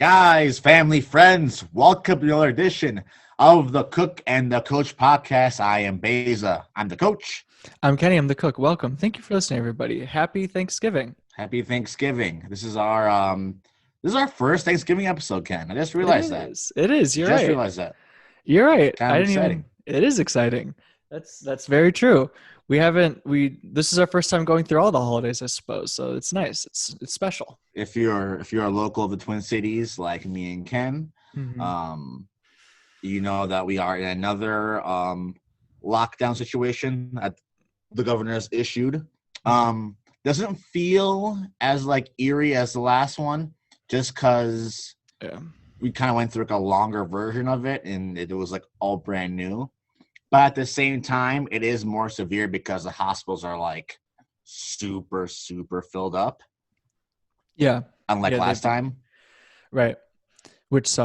Guys, family, friends, welcome to another edition of the Cook and the Coach podcast. I am Baeza. I'm the coach. I'm Kenny. I'm the cook. Welcome. Thank you for listening, everybody. Happy Thanksgiving. Happy Thanksgiving. This is our first Thanksgiving episode, Ken. I just realized that. It is. You're Just right. realized that. You're right. Kind of exciting. It is exciting. That's very true. This is our first time going through all the holidays, I suppose. So it's nice. It's special. If you're a local of the Twin Cities like me and Ken, you know that we are in another lockdown situation that the governor has issued. Doesn't feel as eerie as the last one, just because we kind of went through a longer version of it, and it was all brand new. But at the same time, it is more severe because the hospitals are super, super filled up. Yeah. Unlike last time. Right. Which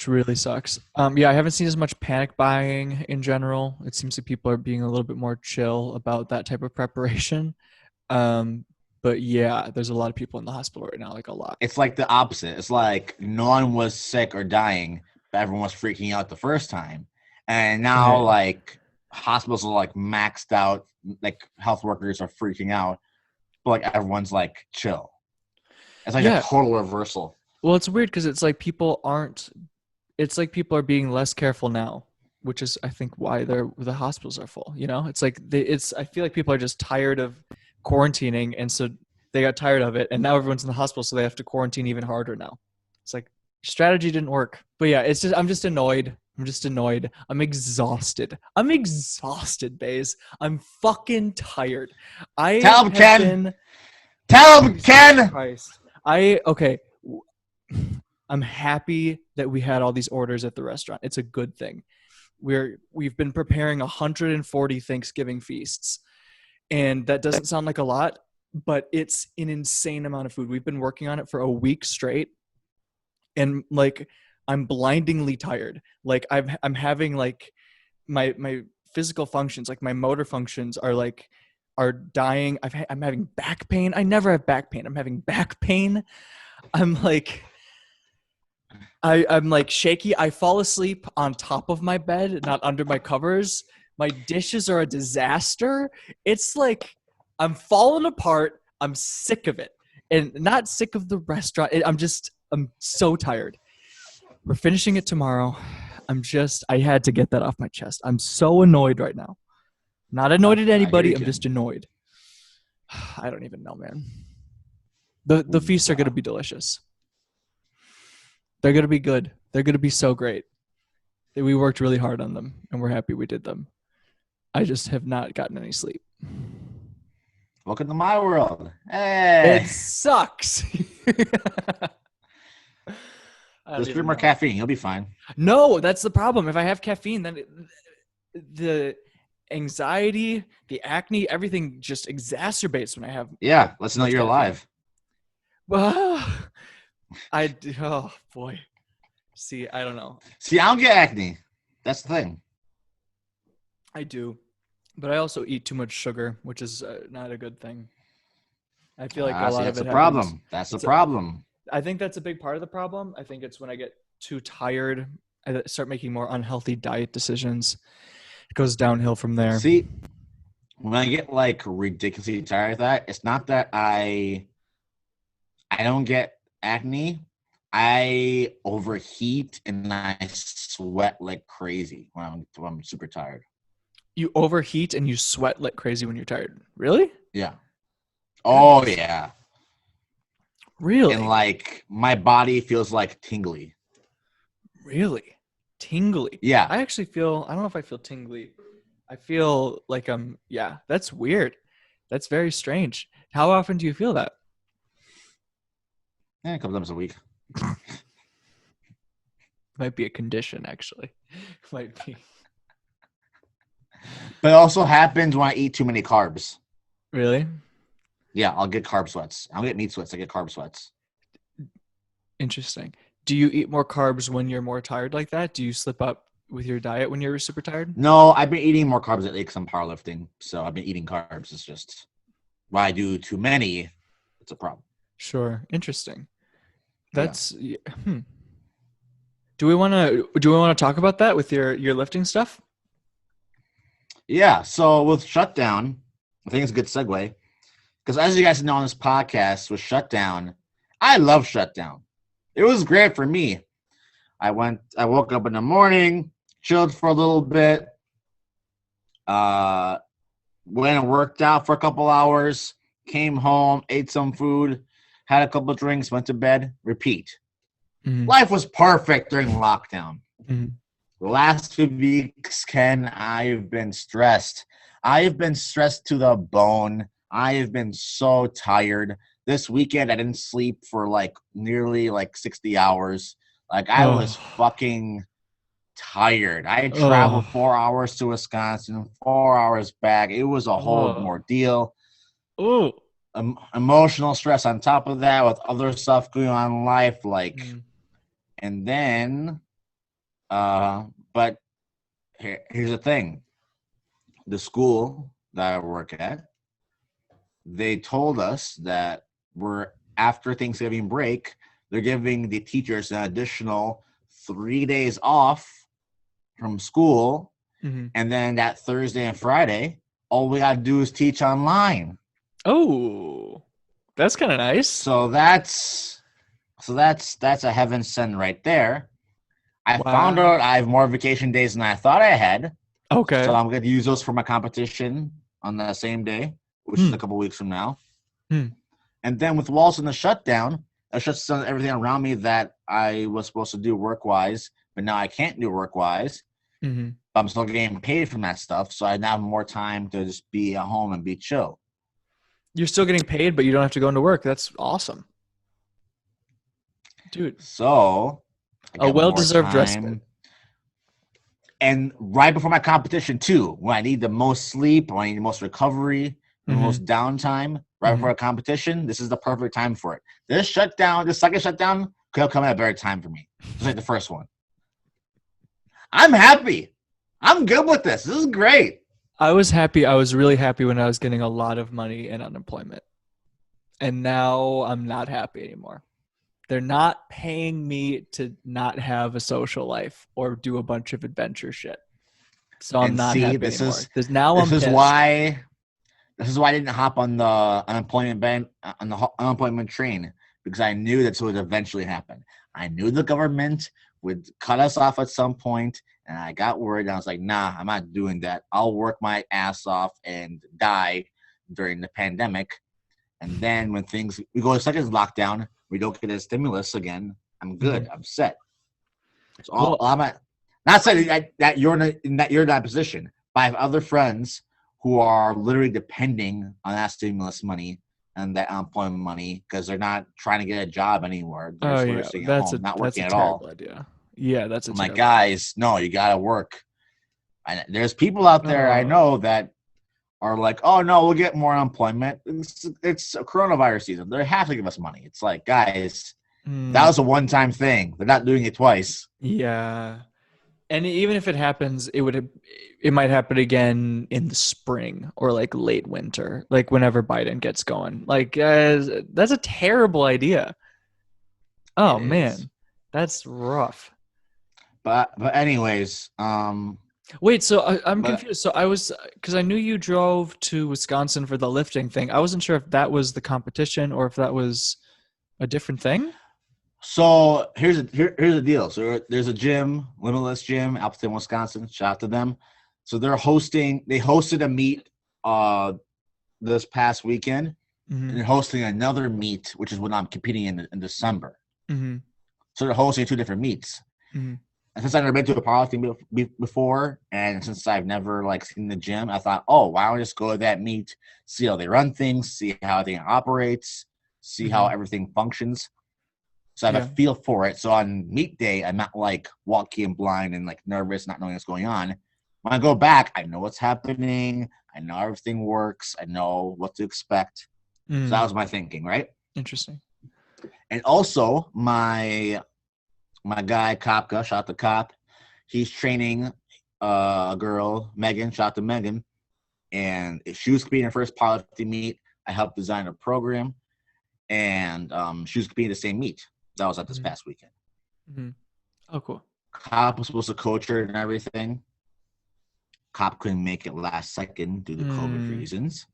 really sucks. I haven't seen as much panic buying in general. It seems that people are being a little bit more chill about that type of preparation. But yeah, there's a lot of people in the hospital right now, a lot. It's the opposite. It's no one was sick or dying, but everyone was freaking out the first time. And now, hospitals are, maxed out. Health workers are freaking out. But, everyone's, chill. It's a total reversal. Well, it's weird because it's people are being less careful now, which is, I think, why the hospitals are full, you know? I feel like people are just tired of quarantining, and so they got tired of it, and now everyone's in the hospital, so they have to quarantine even harder now. It's strategy didn't work. But yeah, I'm just annoyed. I'm exhausted, Baze. I'm fucking tired. Tell him, Ken. Tell him, Ken. Christ. I'm happy that we had all these orders at the restaurant. It's a good thing. We've been preparing 140 Thanksgiving feasts, and that doesn't sound like a lot, but it's an insane amount of food. We've been working on it for a week straight, and I'm blindingly tired. I'm having my physical functions, my motor functions are dying. I'm having back pain. I never have back pain. I'm having back pain. I'm shaky. I fall asleep on top of my bed, not under my covers. My dishes are a disaster. It's I'm falling apart. I'm sick of it, and not sick of the restaurant. I'm so tired. We're finishing it tomorrow. I had to get that off my chest. I'm so annoyed right now. Not annoyed at anybody. I'm just annoyed. I don't even know, man. The feasts are going to be delicious. They're going to be good. They're going to be so great. We worked really hard on them, and we're happy we did them. I just have not gotten any sleep. Welcome to my world. Hey. It sucks. Just drink more caffeine. You'll be fine. No, that's the problem. If I have caffeine, then the anxiety, the acne, everything just exacerbates when I have. Yeah, let's know you're alive. Well, oh boy. See, I don't know. See, I don't get acne. That's the thing. I do, but I also eat too much sugar, which is not a good thing. I feel like a lot of it happens. That's the problem. I think that's a big part of the problem. I think it's when I get too tired, I start making more unhealthy diet decisions. It goes downhill from there. See, when I get ridiculously tired of that, it's not that I don't get acne. I overheat and I sweat like crazy when I'm super tired. You overheat and you sweat like crazy when you're tired. Really? Yeah. Oh yeah. Really? And my body feels tingly. Really? Tingly? Yeah. I actually feel, I don't know if I feel tingly. I feel that's weird. That's very strange. How often do you feel that? A couple times a week. Might be a condition, actually. Might be. But it also happens when I eat too many carbs. Really? Yeah, I'll get carb sweats. I don't get meat sweats. I get carb sweats. Interesting. Do you eat more carbs when you're more tired like that? Do you slip up with your diet when you're super tired? No, I've been eating more carbs lately because I'm powerlifting. So I've been eating carbs. It's just when I do too many, it's a problem. Sure. Interesting. That's Do we want to talk about that with your lifting stuff? Yeah. So with shutdown, I think it's a good segue because as you guys know on this podcast with shutdown, I love shutdown. It was great for me. I woke up in the morning, chilled for a little bit, uh, went and worked out for a couple hours, came home, ate some food, had a couple drinks, went to bed, repeat. Mm-hmm. Life was perfect during lockdown. Mm-hmm. The last few weeks, Ken, I've been stressed. I've been stressed to the bone. I have been so tired. This weekend, I didn't sleep for nearly 60 hours. I was Oh, fucking tired. I had traveled oh, 4 hours to Wisconsin, 4 hours back. It was a whole oh, ordeal. oh. Emotional stress on top of that with other stuff going on in life. Mm. And then, but here's the thing. The school that I work at, they told us that after Thanksgiving break, they're giving the teachers an additional 3 days off from school, Mm-hmm. and then that Thursday and Friday, all we gotta do is teach online. Oh, that's kind of nice. So that's a heaven send right there. I found Wow. out I have more vacation days than I thought I had, so Okay. I'm going to use those for my competition on the same day, which is Hmm. a couple weeks from now. Hmm. And then with Walls and the shutdown, it shuts down everything around me that I was supposed to do work-wise, but now I can't do work-wise. Mm-hmm. I'm still getting paid from that stuff, so I now have more time to just be at home and be chill. You're still getting paid, but you don't have to go into work. That's awesome, dude. So I A got more well-deserved respite. time. And right before my competition, too, when I need the most sleep, when I need the most recovery, the Mm-hmm. most downtime, right Mm-hmm. before a competition, this is the perfect time for it. This second shutdown, could have come at a better time for me, just like the first one. I'm happy. I'm good with this. This is great. I was happy. I was really happy when I was getting a lot of money in unemployment. And now I'm not happy anymore. They're not paying me to not have a social life or do a bunch of adventure shit. So I'm And not see, happy this anymore. is Because now this I'm is pissed. why this is why I didn't hop on the unemployment train because I knew that would eventually happen. I knew the government would cut us off at some point, and I got worried. And I was like, "Nah, I'm not doing that. I'll work my ass off and die during the pandemic." And then when we go to second lockdown, we don't get a stimulus again. I'm good. Mhm. I'm set. So Well, I'm at, not saying that you're in that position, but I have other friends who are literally depending on that stimulus money and that unemployment money because they're not trying to get a job anymore. They're oh literally yeah, sitting at that's home, a not that's working a at all. terrible idea. Yeah, that's a I'm like, terrible idea. guys, no, you gotta work. And there's people out there I Oh, know that are like, oh no, we'll get more unemployment. It's a coronavirus season. They have to give us money. It's like, guys, that mm, was a one-time thing. They're not doing it twice. yeah. And even if it happens, it might happen again in the spring or like late winter, like whenever Biden gets going. Like that's a terrible idea. It Oh is. man, that's rough. But anyways, Wait, so I'm but confused. So I was because I knew you drove to Wisconsin for the lifting thing. I wasn't sure if that was the competition or if that was a different thing. so here's the deal. So there's a gym, Limitless Gym, Appleton, Wisconsin. Shout out to them. So they hosted a meet this past weekend, and Mm-hmm. they're hosting another meet, which is when I'm competing in December. Mm-hmm. So they're hosting two different meets. Mm-hmm. And since I've never been to a powerlifting before, and since I've never seen the gym, I thought, oh, why don't I just go to that meet, see how they run things, see how everything operates, see how Mm-hmm. everything functions. So I have Yeah. a feel for it. So on meet day, I'm not walking blind and nervous, not knowing what's going on. When I go back, I know what's happening. I know everything works. I know what to expect. So that Mm. was my thinking, right? Interesting. And also my guy Kopka, shout out to Cop. He's training a girl, Megan, shout out to Megan. And she was competing in her first powerlifting meet. I helped design a program, and she was competing in the same meet. That was at this Mm-hmm. past weekend. Mm-hmm. Oh, cool. Cop was supposed to coach her and everything. Cop couldn't make it last second due to COVID reasons.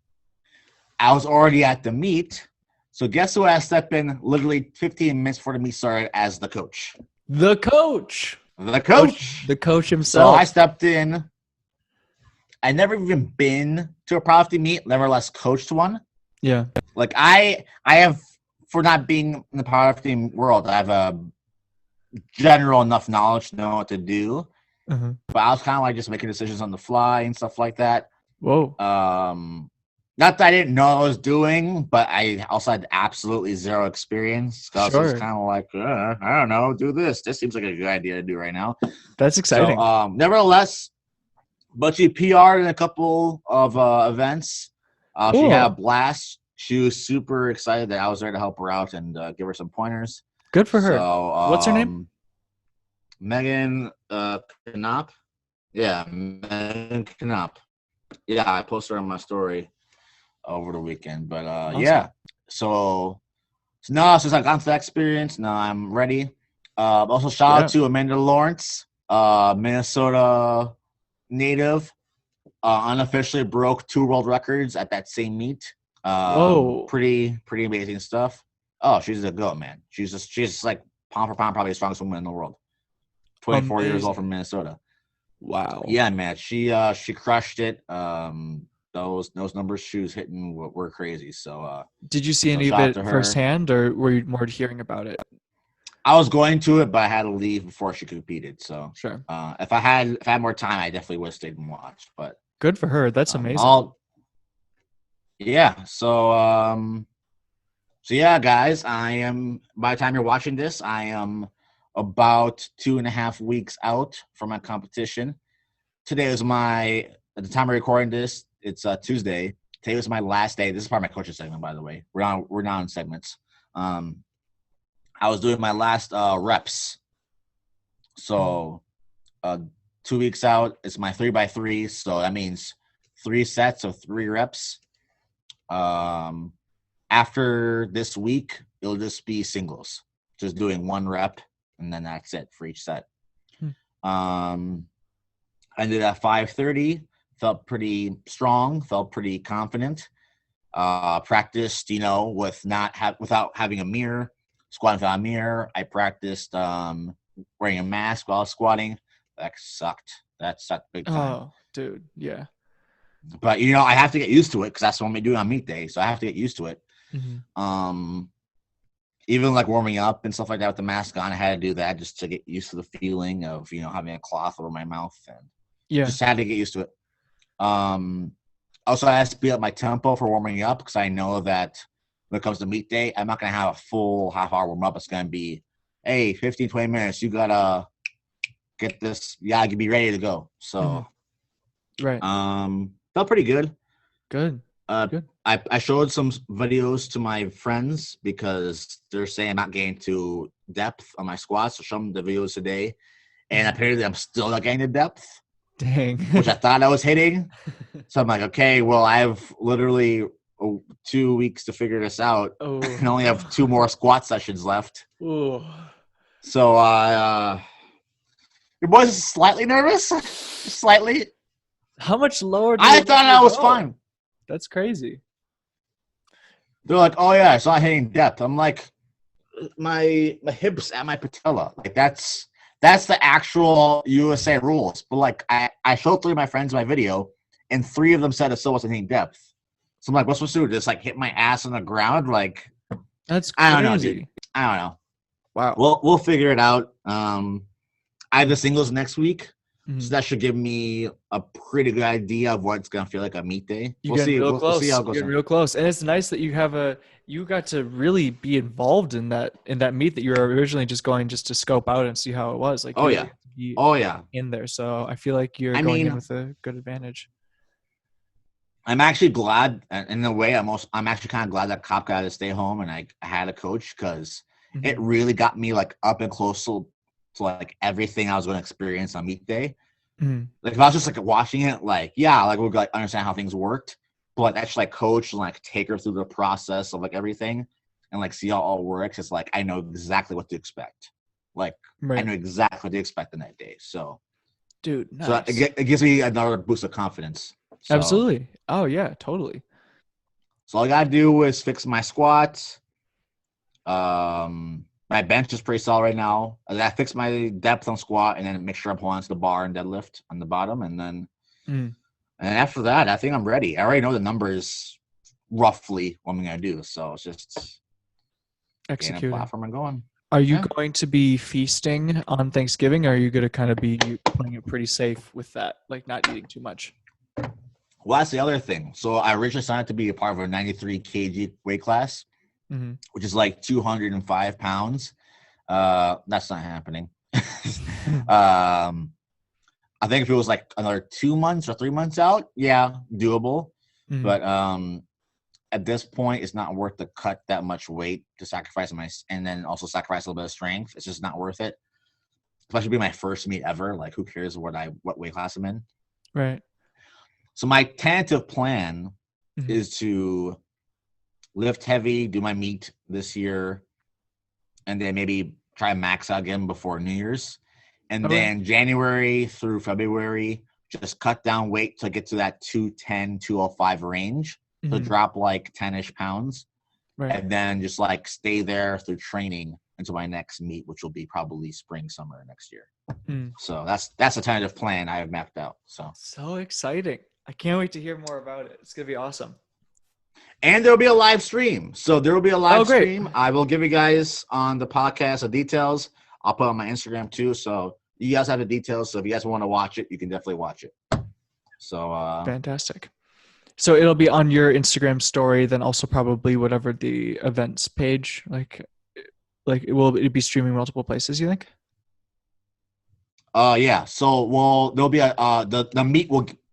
I was already at the meet. So guess who I stepped in literally 15 minutes before the meet started as the coach? The coach. The coach. The coach himself. So I stepped in. I never even been to a powerlifting meet, nevertheless coached one. Yeah. Like I have, for not being in the powerlifting world, I have a general enough knowledge to know what to do. But I was kind of like just making decisions on the fly and stuff like that. Whoa. Not that I didn't know what I was doing, but I also had absolutely zero experience. So I was just kind of like, I don't know, do this. This seems like a good idea to do right now. That's exciting. So, nevertheless, but she PR'd in a couple of events. She had a blast. She was super excited that I was there to help her out and give her some pointers. Good for her. So, what's her name? Megan Knop. Yeah, Megan Knop. Yeah, I posted her on my story over the weekend. But awesome. yeah. So now since I got into that experience, now I'm ready. Also shout out to Amanda Lawrence, Minnesota native. Unofficially broke 2 world records at that same meet. Whoa. Pretty amazing stuff. Oh, she's a goat, man. She's like pound for pound probably the strongest woman in the world. 24 years old from Minnesota. Wow. Yeah, man. She crushed it. Those numbers she was hitting were crazy. So did you see any of it firsthand, or were you more hearing about it? I was going to it, but I had to leave before she competed. So sure. If I had more time, I definitely would have stayed and watched. But good for her. That's amazing. Yeah. So yeah, guys, by the time you're watching this, I am about 2.5 weeks out from my competition. Today is at the time of recording this, it's Tuesday. Today was my last day. This is part of my coaching segment, by the way. We're now in segments. I was doing my last reps. So 2 weeks out, it's my 3x3. So that means 3 sets of 3 reps. After this week, it'll just be singles, just doing 1 rep, and then that's it for each set. I did at 5:30, felt pretty strong, felt pretty confident. Practiced, without having a mirror, squatting without a mirror. I practiced wearing a mask while squatting. That sucked. That sucked big time. Oh, dude, yeah. But I have to get used to it because that's what I'm doing on meet day. So I have to get used to it. Even like warming up and stuff like that with the mask on, I had to do that just to get used to the feeling of having a cloth over my mouth, and just had to get used to it. Also, I have to speed up my tempo for warming up because I know that when it comes to meet day, I'm not gonna have a full half-hour warm up. It's gonna be, hey, 15-20 minutes. You gotta get this. You gotta be ready to go. So, right. Felt pretty good. Good. Good. I showed some videos to my friends because they're saying I'm not getting to depth on my squats. So show them the videos today, and apparently I'm still not getting to depth. Dang. Which I thought I was hitting. So I'm like, okay, well, I have literally 2 weeks to figure this out, and only have 2 more squat sessions left. Ooh. So your boy's slightly nervous, slightly. How much lower? I thought I was fine. That's crazy. They're like, oh yeah, it's not hitting depth. I'm like, my hips at my patella. Like that's the actual USA rules. But like I showed 3 of my friends my video, and 3 of them said it still wasn't hitting depth. So I'm like, what's supposed to do? Just like hit my ass on the ground? Like that's crazy. I don't know, dude. I don't know. Wow. We'll figure it out. I have the singles next week. So that should give me a pretty good idea of what it's gonna feel like a meet day. We'll see. We'll see how it goes. You're real close, and it's nice that you got to really be involved in that meet that you were originally just going just to scope out and see how it was. Like, in there. So I feel like you're going in with a good advantage. I'm actually glad, in a way. I'm actually kind of glad that Cop got to stay home and I had a coach because it really got me like up and close to like everything I was going to experience on meet day. Like if I was just like watching it, like we'd like understand how things worked, but like actually like coach and like take her through the process of like everything and like see how it all works. It's like I know exactly what to expect. Like I Right. know exactly what to expect the next day. So Dude, so nice. it gives me another boost of confidence. So Absolutely. Oh yeah, totally. all I gotta do is fix my squats. My bench is pretty solid right now. I gotta fix my depth on squat and then make sure I'm holding onto the bar and deadlift on the bottom, Mm, and after that, I think I'm ready. I already know the numbers roughly what I'm gonna do, so it's just getting a executing. platform and going. Are you Yeah. going to be feasting on Thanksgiving? Or are you going to kind of be playing it pretty safe with that, like not eating too much? Well, that's the other thing. So I originally signed up to be a part of a 93 kg weight class, Mm-hmm. which is like 205 pounds. That's not happening. I think if it was like another 2 months or 3 months out, yeah, doable. Mm-hmm. But at this point, it's not worth to cut that much weight to sacrifice and then also sacrifice a little bit of strength. It's just not worth it. Especially be my first meet ever. Like, who cares what weight class I'm in? Right. So my tentative plan Mm-hmm. is to lift heavy, do my meet this year, and then maybe try max out again before New Year's. And Okay. then January through February, just cut down weight to get to that 210, 205 range. So Mm-hmm. drop like 10-ish pounds. Right. And then just like stay there through training until my next meet, which will be probably spring, summer next year. Mm. So that's a tentative plan I have mapped out. So exciting. I can't wait to hear more about it. It's going to be awesome. And there'll be a live stream. So there will be a live great. stream. I will give you guys on the podcast the details. I'll put on my Instagram too. So you guys have the details. So if you guys want to watch it, you can definitely watch it. So Fantastic. So it'll be on your Instagram story, then also probably whatever the events page, like will it be streaming multiple places, you think? yeah. So there'll be the meet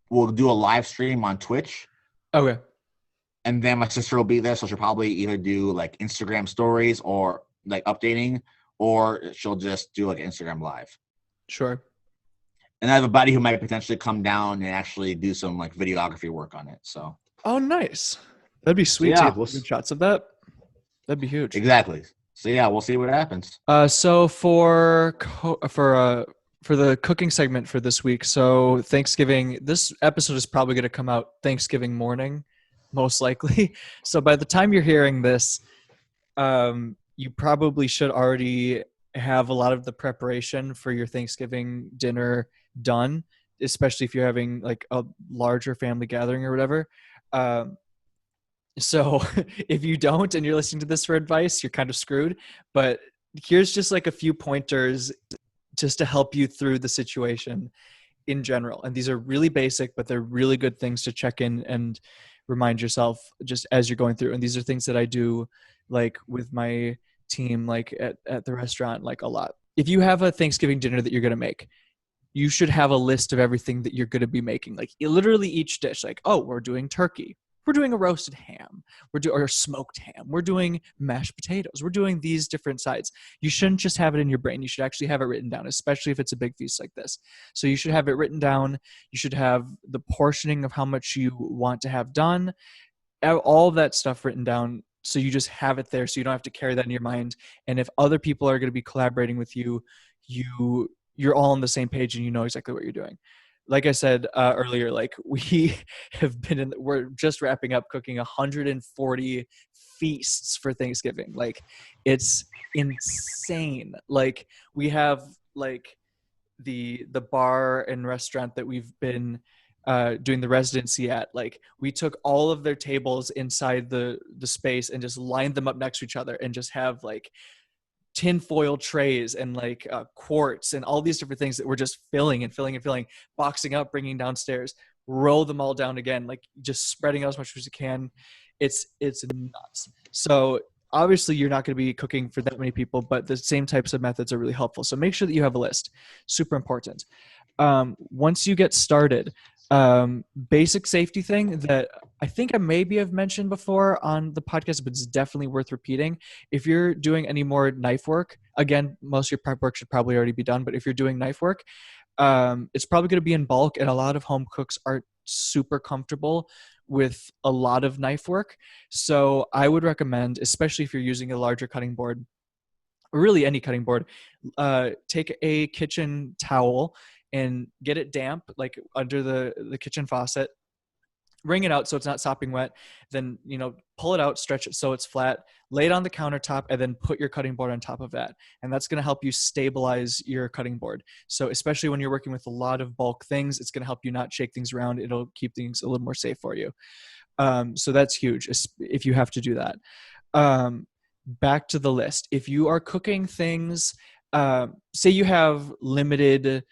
will do a live stream on Twitch. Okay. And then my sister will be there, so she'll probably either do like Instagram stories or like updating, or she'll just do like Instagram live. Sure. And I have a buddy who might potentially come down and actually do some like videography work on it. So Oh, nice. That'd be sweet yeah, to get good shots of that. That'd be huge. exactly. So yeah, we'll see what happens. So for the cooking segment for this week, so Thanksgiving, this episode is probably going to come out Thanksgiving morning, most likely. So by the time you're hearing this, you probably should already have a lot of the preparation for your Thanksgiving dinner done, especially if you're having like a larger family gathering or whatever. So if you don't and you're listening to this for advice, you're kind of screwed. But here's just like a few pointers just to help you through the situation in general. And these are really basic, but they're really good things to check in and remind yourself just as you're going through. And these are things that I do like with my team, like at the restaurant, like a lot. If you have a Thanksgiving dinner that you're going to make, you should have a list of everything that you're going to be making. Like literally each dish, like, oh, we're doing turkey. We're doing a roasted ham. Or smoked ham. We're doing mashed potatoes. We're doing these different sides. You shouldn't just have it in your brain. You should actually have it written down, especially if it's a big feast like this. So you should have it written down. You should have the portioning of how much you want to have done, all of that stuff written down. So you just have it there, so you don't have to carry that in your mind. And if other people are going to be collaborating with you, you're all on the same page and you know exactly what you're doing. Like I said earlier, like we we're just wrapping up cooking 140 feasts for Thanksgiving. Like it's insane. Like we have like the bar and restaurant that we've been doing the residency at. Like we took all of their tables inside the space and just lined them up next to each other and just have like tinfoil trays and like quartz and all these different things that we're just filling and filling and filling, boxing up, bringing downstairs, roll them all down again, like just spreading out as much as you can. It's nuts. So obviously you're not going to be cooking for that many people, but the same types of methods are really helpful. So make sure that you have a list. Super important. Once you get started, basic safety thing that I think I maybe have mentioned before on the podcast, but it's definitely worth repeating. If you're doing any more knife work, again, most of your prep work should probably already be done, but if you're doing knife work, it's probably going to be in bulk, and a lot of home cooks aren't super comfortable with a lot of knife work. So I would recommend, especially if you're using a larger cutting board, really any cutting board, take a kitchen towel and get it damp, like under the kitchen faucet, wring it out so it's not sopping wet, then, pull it out, stretch it so it's flat, lay it on the countertop, and then put your cutting board on top of that. And that's going to help you stabilize your cutting board. So especially when you're working with a lot of bulk things, it's going to help you not shake things around. It'll keep things a little more safe for you. So that's huge if you have to do that. Back to the list. If you are cooking things, say you have limited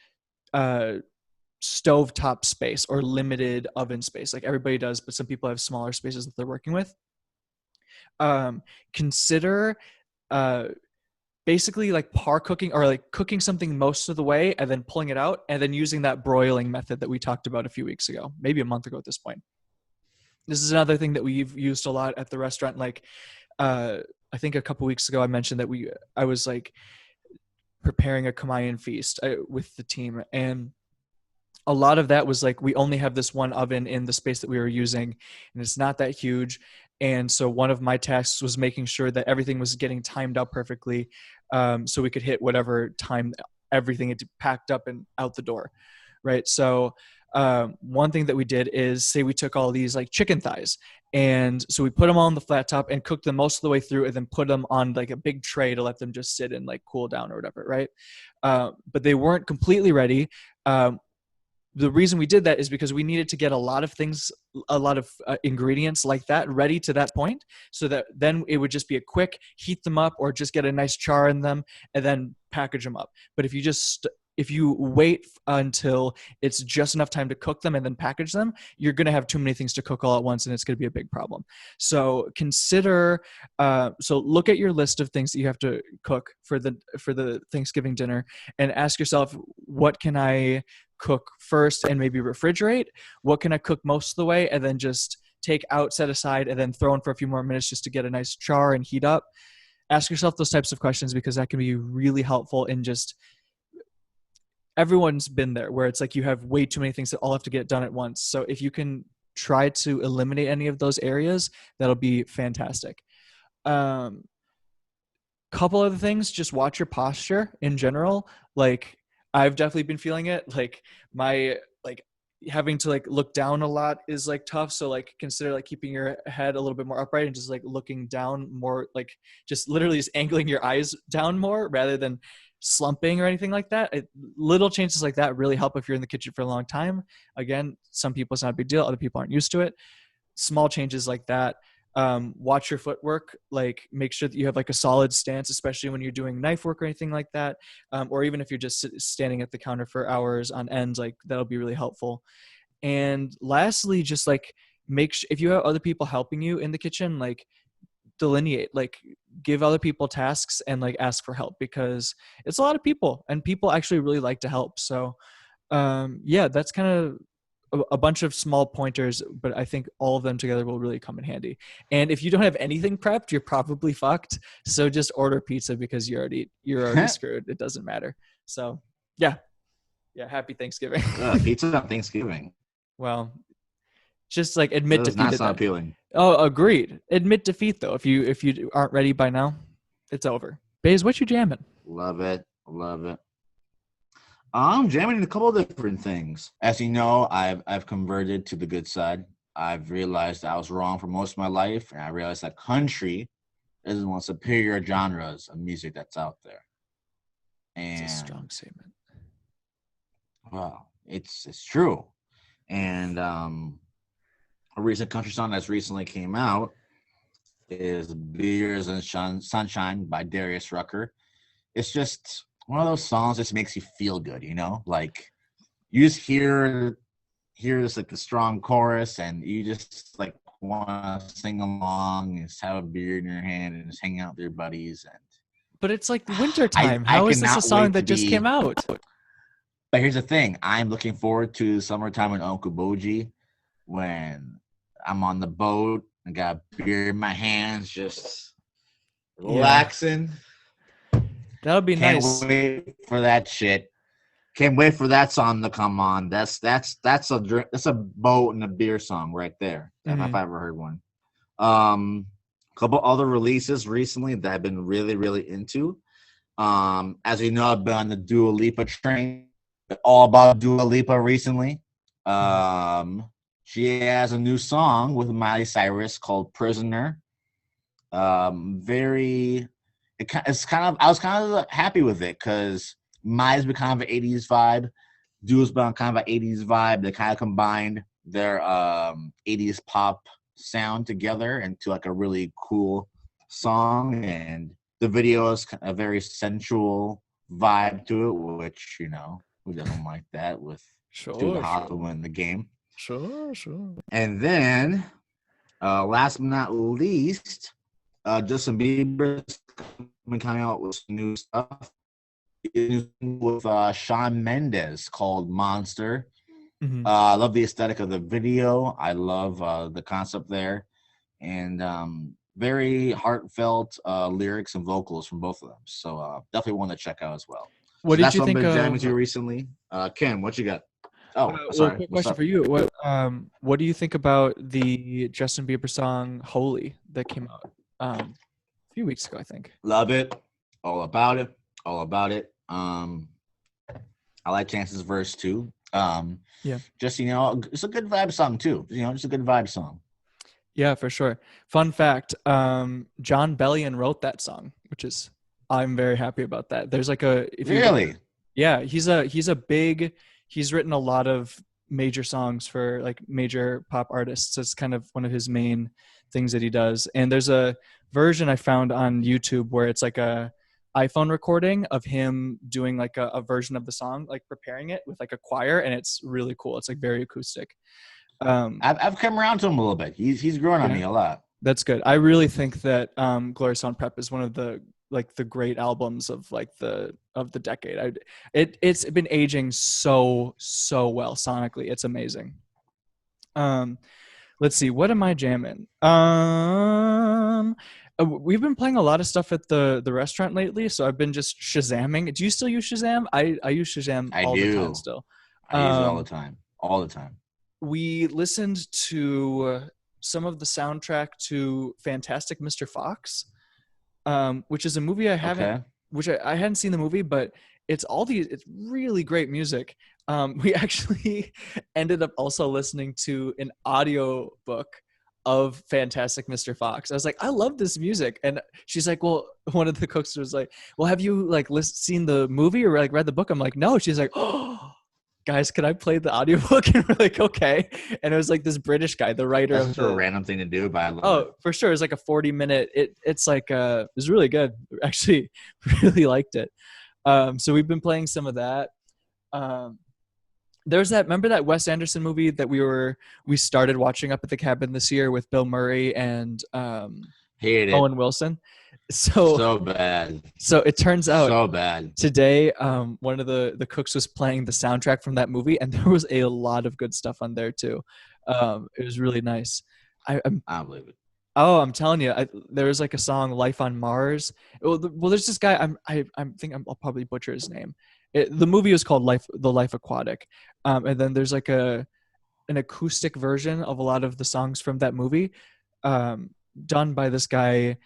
stovetop space or limited oven space, like everybody does, but some people have smaller spaces that they're working with. Consider basically like par cooking, or like cooking something most of the way and then pulling it out and then using that broiling method that we talked about a few weeks ago, maybe a month ago at this point. This is another thing that we've used a lot at the restaurant. Like, I think a couple weeks ago I mentioned that I was like preparing a Kamayan feast with the team, and a lot of that was like, we only have this one oven in the space that we were using, and it's not that huge. And so one of my tasks was making sure that everything was getting timed out perfectly, so we could hit whatever time everything had packed up and out the door. Right. So one thing that we did is, say we took all these like chicken thighs, and so we put them all on the flat top and cooked them most of the way through, and then put them on like a big tray to let them just sit and like cool down or whatever. Right. But they weren't completely ready. The reason we did that is because we needed to get a lot of things, a lot of ingredients like that ready to that point, so that then it would just be a quick heat them up or just get a nice char in them and then package them up. But if you wait until it's just enough time to cook them and then package them, you're going to have too many things to cook all at once, and it's going to be a big problem. So look at your list of things that you have to cook for the Thanksgiving dinner, and ask yourself, what can I cook first and maybe refrigerate? What can I cook most of the way and then just take out, set aside, and then throw in for a few more minutes just to get a nice char and heat up? Ask yourself those types of questions, because that can be really helpful in just, everyone's been there where it's like you have way too many things that all have to get done at once. So if you can try to eliminate any of those areas, that'll be fantastic. Couple other things, just watch your posture in general. Like, I've definitely been feeling it. Like, my having to like look down a lot is like tough. So like, consider like keeping your head a little bit more upright and just like looking down more, like just literally just angling your eyes down more rather than slumping or anything like that. Little changes like that really help if you're in the kitchen for a long time. Again, some people it's not a big deal. Other people aren't used to it. Small changes like that. Watch your footwork, like make sure that you have like a solid stance, especially when you're doing knife work or anything like that. Or even if you're just standing at the counter for hours on end, like that'll be really helpful. And lastly, just like make sure if you have other people helping you in the kitchen, like delineate, like give other people tasks and like ask for help, because it's a lot of people and people actually really like to help. So yeah, that's kind of a bunch of small pointers, but I think all of them together will really come in handy. And if you don't have anything prepped, you're probably fucked. So just order pizza, because you're already screwed. It doesn't matter. So yeah. Happy Thanksgiving. Pizza on Thanksgiving. Well, just like admit defeat. That's not appealing. Oh, agreed. Admit defeat though. If you aren't ready by now, it's over. Baze, what you jamming? Love it. I'm jamming a couple of different things. As you know, I've converted to the good side. I've realized I was wrong for most of my life, and I realized that country is one of the superior genres of music that's out there. And it's a strong statement. Well, it's true. And a recent country song that's recently came out is Beers and Sunshine by Darius Rucker. It's just one of those songs that just makes you feel good, like you just hear this like the strong chorus, and you just like want to sing along and just have a beer in your hand and just hang out with your buddies. But it's like the winter time. How is this a song that just came out? But here's the thing: I'm looking forward to summertime in Onkuboji, when I'm on the boat and got beer in my hands, just relaxing. That'll be nice. Can't wait for that shit. Can't wait for that song to come on. That's a boat and a beer song right there. If I've ever heard one. A couple other releases recently that I've been really, really into. As you know, I've been on the Dua Lipa train. All about Dua Lipa recently. She has a new song with Miley Cyrus called "Prisoner." Very. It's kind of. I was kind of happy with it because Miley's been kind of an '80s vibe. Dua's been on kind of an '80s vibe. They kind of combined their '80s pop sound together into like a really cool song, and the video is a very sensual vibe to it, which who doesn't like that with Stu the Hot to win the game. Sure. And then, last but not least, Justin Bieber's been coming out with some new stuff. With Shawn Mendes called Monster. I love the aesthetic of the video. I love the concept there, and very heartfelt lyrics and vocals from both of them. So definitely one to check out as well. What did you think I've been of jamming to recently? Kim, what you got? Oh, sorry. Quick question for you. What do you think about the Justin Bieber song "Holy" that came out a few weeks ago? I think. Love it. All about it. I like Chance's verse too. Yeah. Just it's a good vibe song too. Just a good vibe song. Yeah, for sure. Fun fact: John Bellion wrote that song, which is I'm very happy about that. There's like Really? Yeah, he's written a lot of major songs for like major pop artists. It's kind of one of his main things that he does. And there's a version I found on YouTube where it's like a iPhone recording of him doing like a version of the song, like preparing it with like a choir, and it's really cool. It's like very acoustic. I've come around to him a little bit. He's grown on me a lot. That's good. I really think that Glorious on Prep is one of the great albums of the decade. It's been aging so well sonically. It's amazing. Let's see. What am I jamming? We've been playing a lot of stuff at the restaurant lately, so I've been just Shazamming. Do you still use Shazam? I use Shazam all the time still. I use it all the time. All the time. We listened to some of the soundtrack to Fantastic Mr. Fox, which is a movie I hadn't seen the movie, but it's really great music. We actually ended up also listening to an audio book of Fantastic Mr. Fox. I was like, I love this music. And she's like, well, one of the cooks was like, well, have you like seen the movie or like read the book? I'm like, no. She's like, oh, guys, can I play the audiobook? And we're like, okay. And it was like this British guy, the writer. That's a random thing to do, but I love it. For sure. It's like a 40-minute. It's like it was really good. Actually, really liked it. So we've been playing some of that. There's remember that Wes Anderson movie that we started watching up at the cabin this year with Bill Murray and Owen Wilson. So bad. So it turns out so bad. Today, one of the cooks was playing the soundtrack from that movie, and there was a lot of good stuff on there too. It was really nice. I don't believe it. Oh, I'm telling you, there was like a song, "Life on Mars." Well, there's this guy. I'll probably butcher his name. The movie was called The Life Aquatic, and then there's like an acoustic version of a lot of the songs from that movie, done by this guy.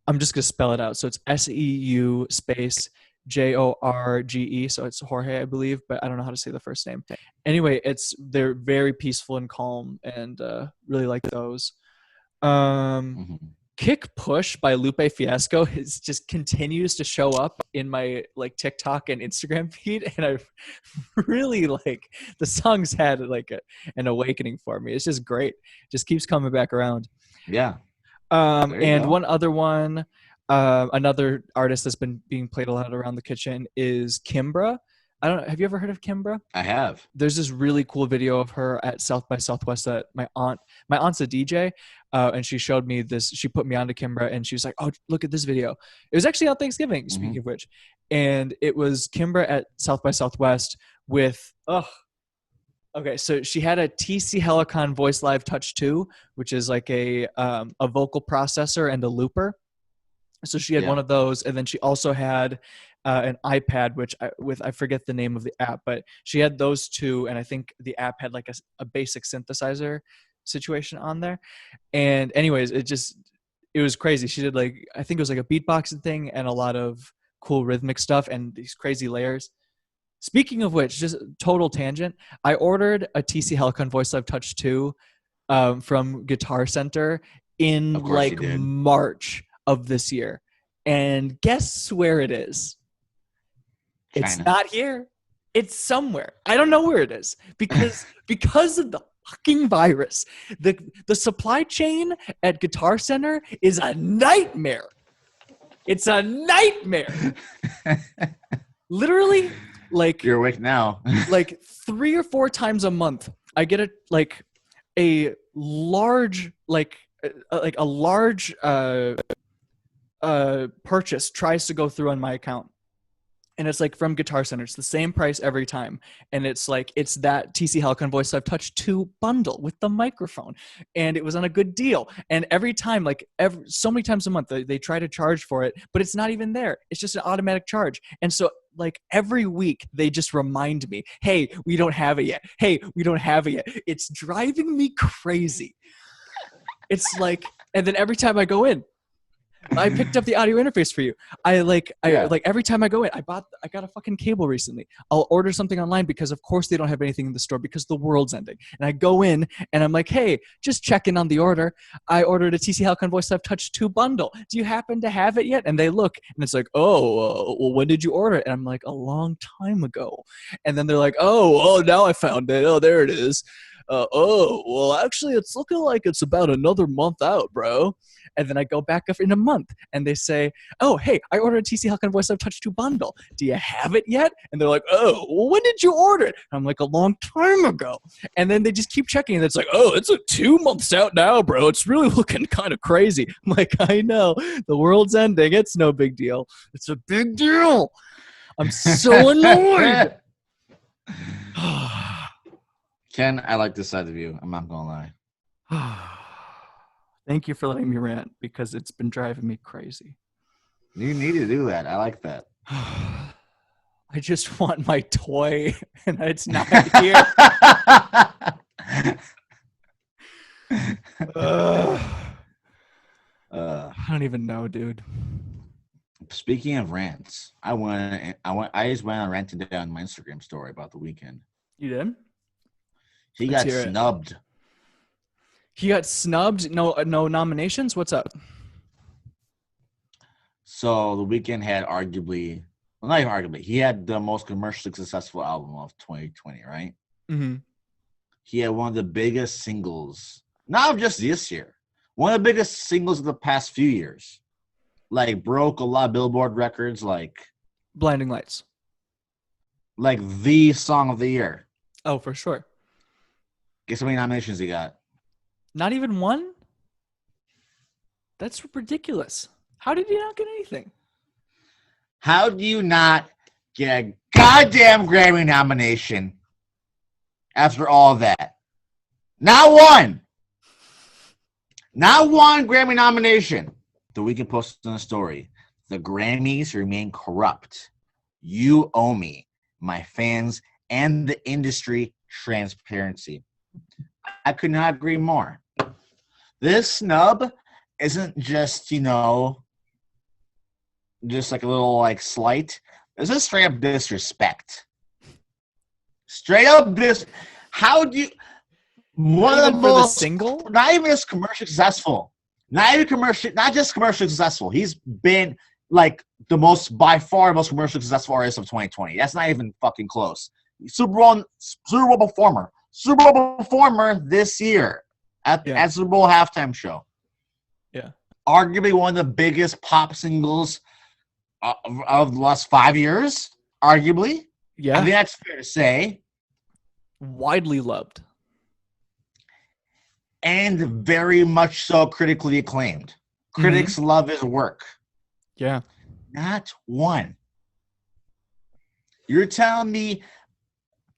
I'm just gonna spell it out. So it's SEU space JORGE. So it's Jorge, I believe, but I don't know how to say the first name. Anyway, they're very peaceful and calm, and really like those. Kick Push by Lupe Fiasco just continues to show up in my like TikTok and Instagram feed, and I really like the song's had like an awakening for me. It's just great. Just keeps coming back around. Yeah. And one other one, another artist that's been being played a lot around the kitchen is Kimbra. I don't know. Have you ever heard of Kimbra? I have. There's this really cool video of her at South by Southwest that my aunt's a DJ, and she showed me this. She put me onto Kimbra, and she was like, "Oh, look at this video." It was actually on Thanksgiving, speaking of which, and it was Kimbra at South by Southwest with okay, so she had a TC Helicon Voice Live Touch 2, which is like a vocal processor and a looper. So she had one of those, and then she also had an iPad, which I forget the name of the app, but she had those two, and I think the app had like a basic synthesizer situation on there. And anyways, it was crazy. She did like, I think it was like a beatboxing thing and a lot of cool rhythmic stuff and these crazy layers. Speaking of which, just total tangent, I ordered a TC Helicon Voice Live Touch 2 from Guitar Center in Of course you like did. March of this year. And guess where it is? It's China. not here. It's somewhere. I don't know where it is because of the fucking virus. The supply chain at Guitar Center is a nightmare. It's a nightmare. Literally, like You're awake now. like 3 or 4 times a month, I get a large purchase tries to go through on my account. And it's like from Guitar Center. It's the same price every time. And it's like, it's that TC Helicon Voice Live Touch 2 bundle with the microphone. And it was on a good deal. And every time, like so many times a month, they try to charge for it, but it's not even there. It's just an automatic charge. And so like every week they just remind me, hey, we don't have it yet. Hey, we don't have it yet. It's driving me crazy. It's like, and then every time I go in, I picked up the audio interface for you. I every time I go in, I got a fucking cable recently. I'll order something online because of course they don't have anything in the store because the world's ending. And I go in and I'm like, hey, just check in on the order. I ordered a TC Helicon Voice Live Touch 2 bundle. Do you happen to have it yet? And they look and it's like, well, when did you order it? And I'm like, a long time ago. And then they're like, oh, now I found it. Oh, there it is. Well, actually, it's looking like it's about another month out, bro. And then I go back up in a month and they say, oh, hey, I ordered a TC Helicon Voice Live Touch 2 bundle. Do you have it yet? And they're like, oh, well, when did you order it? And I'm like, a long time ago. And then they just keep checking and it's like, oh, it's 2 months out now, bro. It's really looking kind of crazy. I'm like, I know. The world's ending. It's no big deal. It's a big deal. I'm so annoyed. Ken, I like this side of you. I'm not going to lie. Thank you for letting me rant because it's been driving me crazy. You need to do that. I like that. I just want my toy and it's not here. I don't even know, dude. Speaking of rants, I just went on a rant today on my Instagram story about the Weeknd. You did? He Let's got hear it. snubbed. He got snubbed? No nominations? What's up? So the Weeknd had arguably, well, not even arguably, he had the most commercially successful album of 2020, right? Mm-hmm. He had one of the biggest singles, not of just this year, one of the biggest singles of the past few years. Like broke a lot of Billboard records, like Blinding Lights. Like the song of the year. Oh, for sure. Guess how many nominations he got? Not even one? That's ridiculous. How did he not get anything? How do you not get a goddamn Grammy nomination after all that? Not one. Not one Grammy nomination. The Weeknd posted on a story. The Grammys remain corrupt. You owe me, my fans, and the industry transparency. I could not agree more. This snub isn't just, just like a little like slight. This is straight up disrespect. Straight up how do you one of the most single? Not even just commercially successful. Not just commercially successful. He's been like by far most commercially successful artist of 2020. That's not even fucking close. Super Bowl performer this year at Super Bowl halftime show. Yeah. Arguably one of the biggest pop singles of the last 5 years. Arguably. Yeah. I think that's fair to say. Widely loved. And very much so critically acclaimed. Critics love his work. Yeah. Not one. You're telling me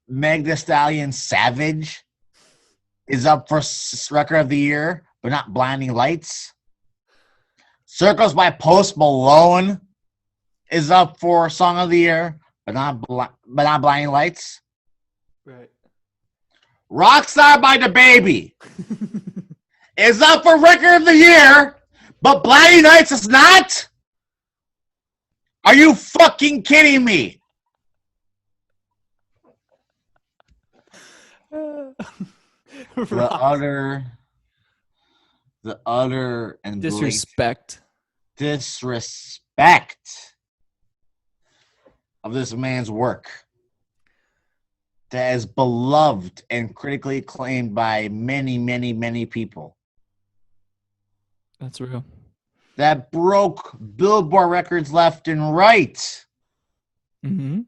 Meg Thee Stallion Savage is up for record of the year, but not Blinding Lights? Circles by Post Malone is up for Song of the Year, but not Blinding Lights? Right. Rockstar by DaBaby is up for record of the year, but Blinding Lights is not? Are you fucking kidding me? The utter and disrespect of this man's work that is beloved and critically acclaimed by many, many, many people. That's real. That broke Billboard records left and right. Mm-hmm.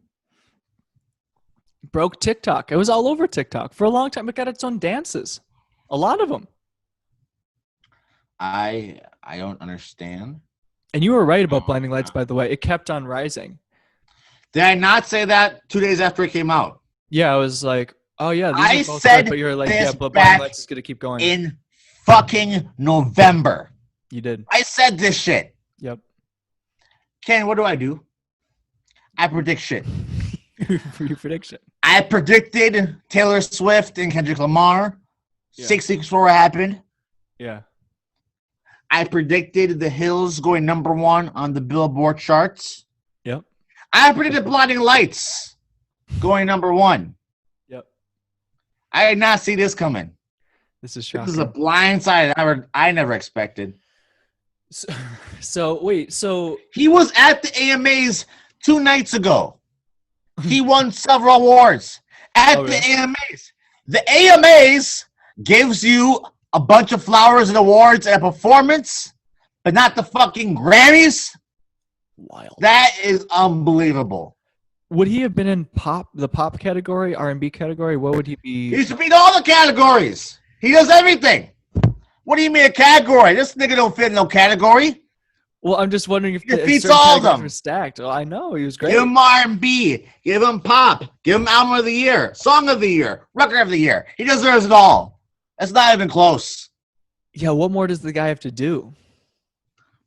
Broke TikTok. It was all over TikTok for a long time. It got its own dances. A lot of them. I don't understand. And you were right about Blinding Lights, by the way. It kept on rising. Did I not say that 2 days after it came out? Yeah, I was like, oh yeah, I these are both said good, but you're like, this yeah, but Blinding Lights is gonna keep going. In fucking November. You did. I said this shit. Yep. Ken, what do? I predict shit. Your prediction. I predicted Taylor Swift and Kendrick Lamar 6 weeks before it happened. Yeah. I predicted The Hills going number 1 on the Billboard charts. Yep. I predicted Blinding Lights going number 1. Yep. I did not see this coming. This is shocking. This is a blind side I never expected. So wait, so he was at the AMAs 2 nights ago. He won several awards at the AMAs. The AMAs gives you a bunch of flowers and awards and a performance, but not the fucking Grammys. Wild. That is unbelievable. Would he have been in the pop category, R&B category? What would he be? He should be in all the categories. He does everything. What do you mean a category? This nigga don't fit in no category. Well, I'm just wondering if he defeats all of them. Were stacked. Well, I know he was great. Give him R&B. Give him pop. Give him album of the year, song of the year, record of the year. He deserves it all. That's not even close. Yeah, what more does the guy have to do?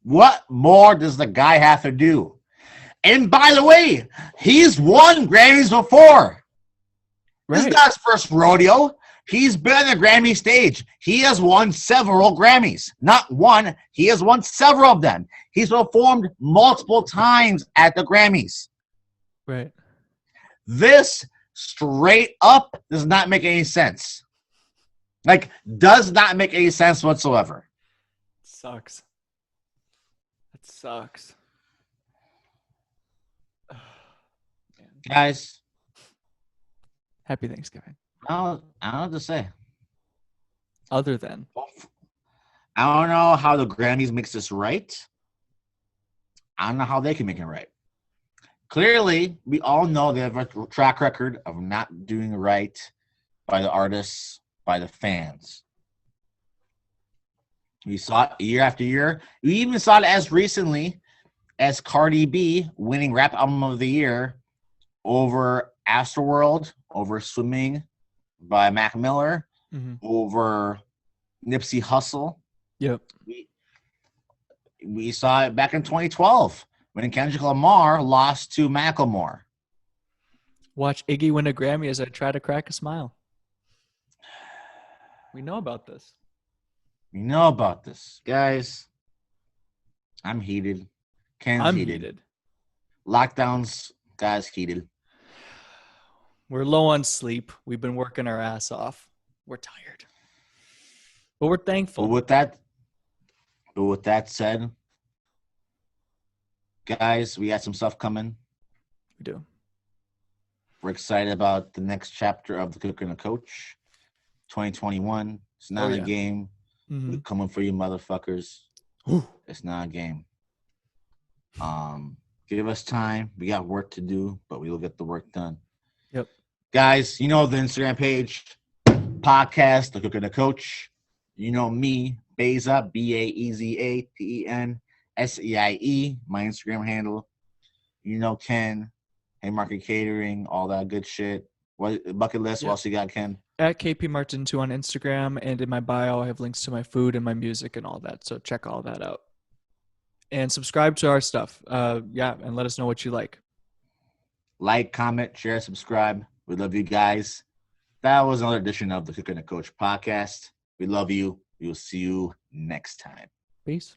What more does the guy have to do? And by the way, he's won Grammys before. Right. This is not his first rodeo. He's been on the Grammy stage. He has won several Grammys. Not one. He has won several of them. He's performed multiple times at the Grammys. Right. This straight up does not make any sense. Like, does not make any sense whatsoever. Sucks. It sucks. Guys. Happy Thanksgiving. I don't know what to say. Other than. I don't know how the Grammys makes this right. I don't know how they can make it right. Clearly, we all know they have a track record of not doing right by the artists, by the fans. We saw it year after year. We even saw it as recently as Cardi B winning Rap Album of the Year over Astroworld, over Swimming by Mac Miller, over Nipsey Hussle. Yep. We saw it back in 2012 when Kendrick Lamar lost to Macklemore. Watch Iggy win a Grammy as I try to crack a smile. We know about this. We know about this. Guys, I'm heated. Ken's heated. Lockdowns, guys, heated. We're low on sleep. We've been working our ass off. We're tired. But we're thankful. But with that said, guys, we got some stuff coming. We do. We're excited about the next chapter of The Cook and the Coach. 2021. It's not a game. We're coming for you motherfuckers. It's not a game. Give us time. We got work to do, but we will get the work done. Yep. Guys, you know the Instagram page, podcast, The Cook and the Coach. You know me, Baeza, BAEZATENSEIE, my Instagram handle. You know Ken, Haymarket Catering, all that good shit. What bucket list? What else you got, Ken? At KPMartin2 on Instagram, and in my bio, I have links to my food and my music and all that. So check all that out. And subscribe to our stuff. And let us know what you like. Like, comment, share, subscribe. We love you guys. That was another edition of the Cook and the Coach podcast. We love you. We will see you next time. Peace.